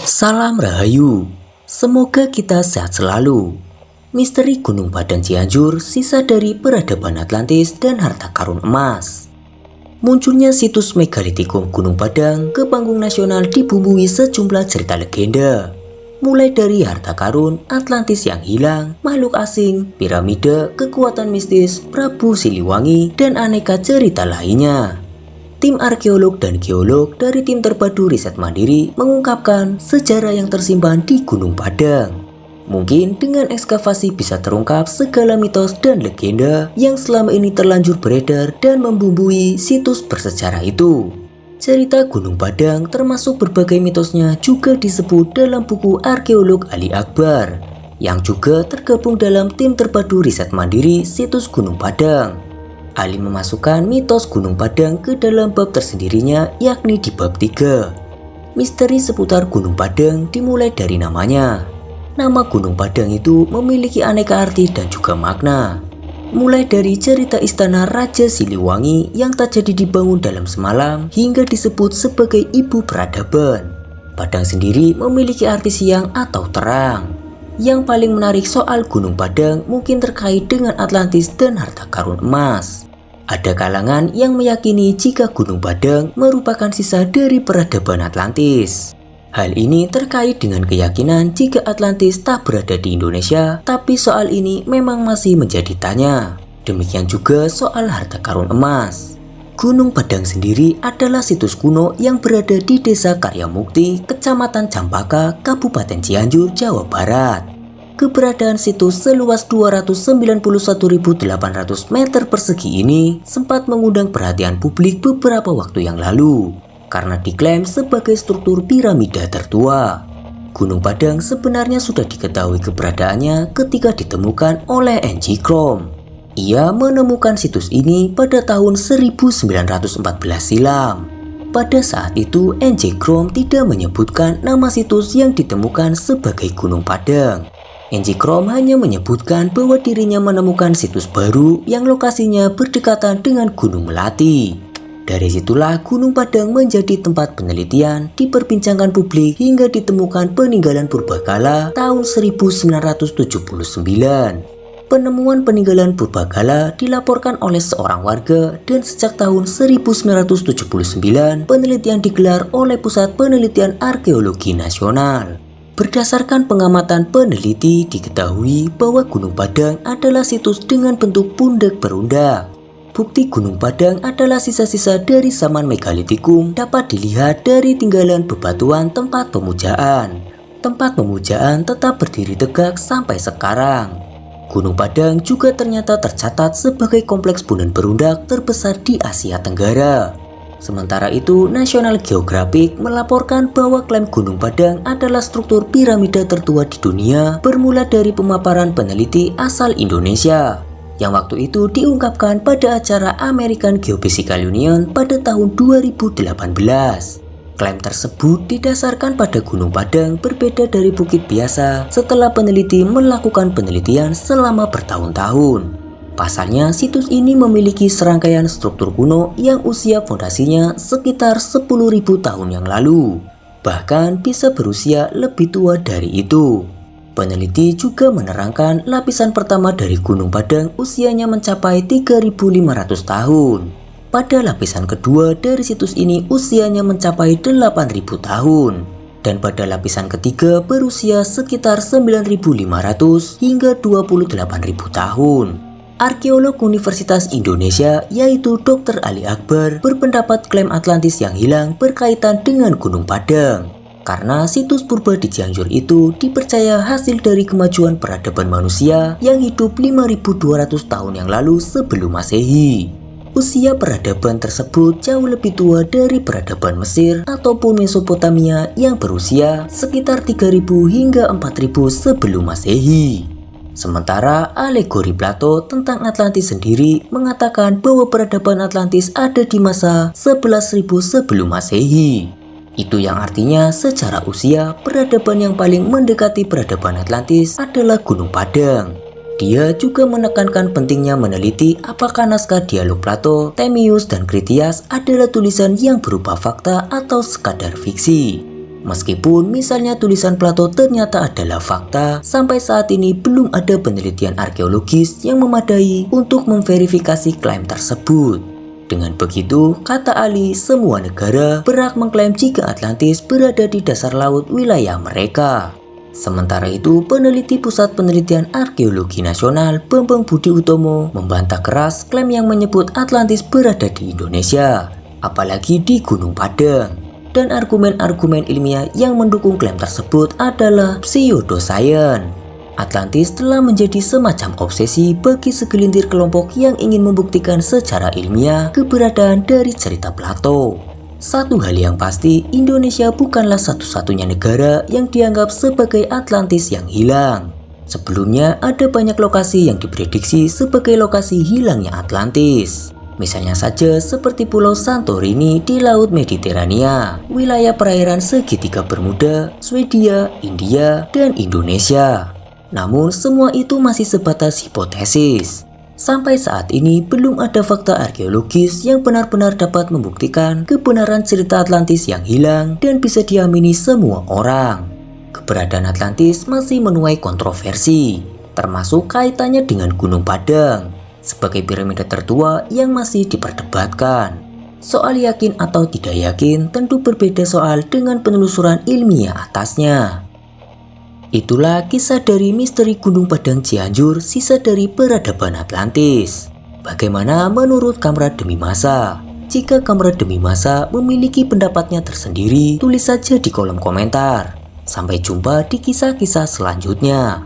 Salam Rahayu, semoga kita sehat selalu. Misteri Gunung Padang Cianjur, sisa dari peradaban Atlantis dan harta karun emas. Munculnya situs megalitikum Gunung Padang ke panggung nasional dibumbui sejumlah cerita legenda. Mulai dari harta karun, Atlantis yang hilang, makhluk asing, piramida, kekuatan mistis, Prabu Siliwangi, dan aneka cerita lainnya. Tim arkeolog dan geolog dari tim terpadu riset mandiri mengungkapkan sejarah yang tersimpan di Gunung Padang. Mungkin dengan ekskavasi bisa terungkap segala mitos dan legenda yang selama ini terlanjur beredar dan membumbui situs bersejarah itu. Cerita Gunung Padang termasuk berbagai mitosnya juga disebut dalam buku arkeolog Ali Akbar, yang juga tergabung dalam tim terpadu riset mandiri situs Gunung Padang. Ali memasukkan mitos Gunung Padang ke dalam bab tersendirinya, yakni di bab 3. Misteri seputar Gunung Padang dimulai dari namanya. Nama Gunung Padang itu memiliki aneka arti dan juga makna. Mulai dari cerita istana Raja Siliwangi yang tak jadi dibangun dalam semalam hingga disebut sebagai ibu peradaban. Padang sendiri memiliki arti siang atau terang. Yang paling menarik soal Gunung Padang mungkin terkait dengan Atlantis dan harta karun emas. Ada kalangan yang meyakini jika Gunung Padang merupakan sisa dari peradaban Atlantis. Hal ini terkait dengan keyakinan jika Atlantis tak berada di Indonesia, tapi soal ini memang masih menjadi tanya. Demikian juga soal harta karun emas. Gunung Padang sendiri adalah situs kuno yang berada di Desa Karyamukti, Kecamatan Campaka, Kabupaten Cianjur, Jawa Barat. Keberadaan situs seluas 291.800 meter persegi ini sempat mengundang perhatian publik beberapa waktu yang lalu, karena diklaim sebagai struktur piramida tertua. Gunung Padang sebenarnya sudah diketahui keberadaannya ketika ditemukan oleh N.G. Krom. Ia menemukan situs ini pada tahun 1914 silam. Pada saat itu N.G. Krom tidak menyebutkan nama situs yang ditemukan sebagai Gunung Padang. N.G. Krom hanya menyebutkan bahwa dirinya menemukan situs baru yang lokasinya berdekatan dengan Gunung Melati. Dari situlah Gunung Padang menjadi tempat penelitian, diperbincangkan publik hingga ditemukan peninggalan purbakala tahun 1979. Penemuan peninggalan purbakala dilaporkan oleh seorang warga dan sejak tahun 1979 penelitian digelar oleh Pusat Penelitian Arkeologi Nasional. Berdasarkan pengamatan peneliti diketahui bahwa Gunung Padang adalah situs dengan bentuk pundak berundak. Bukti Gunung Padang adalah sisa-sisa dari zaman megalitikum dapat dilihat dari tinggalan bebatuan tempat pemujaan. Tempat pemujaan tetap berdiri tegak sampai sekarang. Gunung Padang juga ternyata tercatat sebagai kompleks punden berundak terbesar di Asia Tenggara. Sementara itu, National Geographic melaporkan bahwa klaim Gunung Padang adalah struktur piramida tertua di dunia bermula dari pemaparan peneliti asal Indonesia, yang waktu itu diungkapkan pada acara American Geophysical Union pada tahun 2018. Klaim tersebut didasarkan pada Gunung Padang berbeda dari bukit biasa setelah peneliti melakukan penelitian selama bertahun-tahun. Pasalnya, situs ini memiliki serangkaian struktur kuno yang usia fondasinya sekitar 10.000 tahun yang lalu. Bahkan bisa berusia lebih tua dari itu. Peneliti juga menerangkan lapisan pertama dari Gunung Padang usianya mencapai 3.500 tahun. Pada lapisan kedua dari situs ini usianya mencapai 8.000 tahun. Dan pada lapisan ketiga berusia sekitar 9.500 hingga 28.000 tahun. Arkeolog Universitas Indonesia yaitu Dr. Ali Akbar berpendapat klaim Atlantis yang hilang berkaitan dengan Gunung Padang. Karena situs purba di Cianjur itu dipercaya hasil dari kemajuan peradaban manusia yang hidup 5.200 tahun yang lalu sebelum Masehi. Usia peradaban tersebut jauh lebih tua dari peradaban Mesir ataupun Mesopotamia yang berusia sekitar 3.000 hingga 4.000 sebelum Masehi. Sementara alegori Plato tentang Atlantis sendiri mengatakan bahwa peradaban Atlantis ada di masa 11.000 sebelum Masehi. Itu yang artinya secara usia peradaban yang paling mendekati peradaban Atlantis adalah Gunung Padang. Dia juga menekankan pentingnya meneliti apakah naskah dialog Plato, Timaeus, dan Critias adalah tulisan yang berupa fakta atau sekadar fiksi. Meskipun misalnya tulisan Plato ternyata adalah fakta, sampai saat ini belum ada penelitian arkeologis yang memadai untuk memverifikasi klaim tersebut. Dengan begitu, kata Ali, semua negara berhak mengklaim jika Atlantis berada di dasar laut wilayah mereka. Sementara itu, peneliti Pusat Penelitian Arkeologi Nasional Bambang Budi Utomo membantah keras klaim yang menyebut Atlantis berada di Indonesia, apalagi di Gunung Padang. Dan argumen-argumen ilmiah yang mendukung klaim tersebut adalah pseudoscience. Atlantis telah menjadi semacam obsesi bagi segelintir kelompok yang ingin membuktikan secara ilmiah keberadaan dari cerita Plato. Satu hal yang pasti, Indonesia bukanlah satu-satunya negara yang dianggap sebagai Atlantis yang hilang. Sebelumnya ada banyak lokasi yang diprediksi sebagai lokasi hilangnya Atlantis. Misalnya saja seperti Pulau Santorini di Laut Mediterania, wilayah perairan segitiga Bermuda, Swedia, India, dan Indonesia. Namun semua itu masih sebatas hipotesis. Sampai saat ini belum ada fakta arkeologis yang benar-benar dapat membuktikan kebenaran cerita Atlantis yang hilang dan bisa diamini semua orang. Keberadaan Atlantis masih menuai kontroversi, termasuk kaitannya dengan Gunung Padang sebagai piramida tertua yang masih diperdebatkan. Soal yakin atau tidak yakin tentu berbeda soal dengan penelusuran ilmiah atasnya. Itulah kisah dari misteri Gunung Padang Cianjur, sisa dari peradaban Atlantis. Bagaimana menurut Kamrat Demi Masa? Jika Kamrat Demi Masa memiliki pendapatnya tersendiri, tulis saja di kolom komentar. Sampai jumpa di kisah-kisah selanjutnya.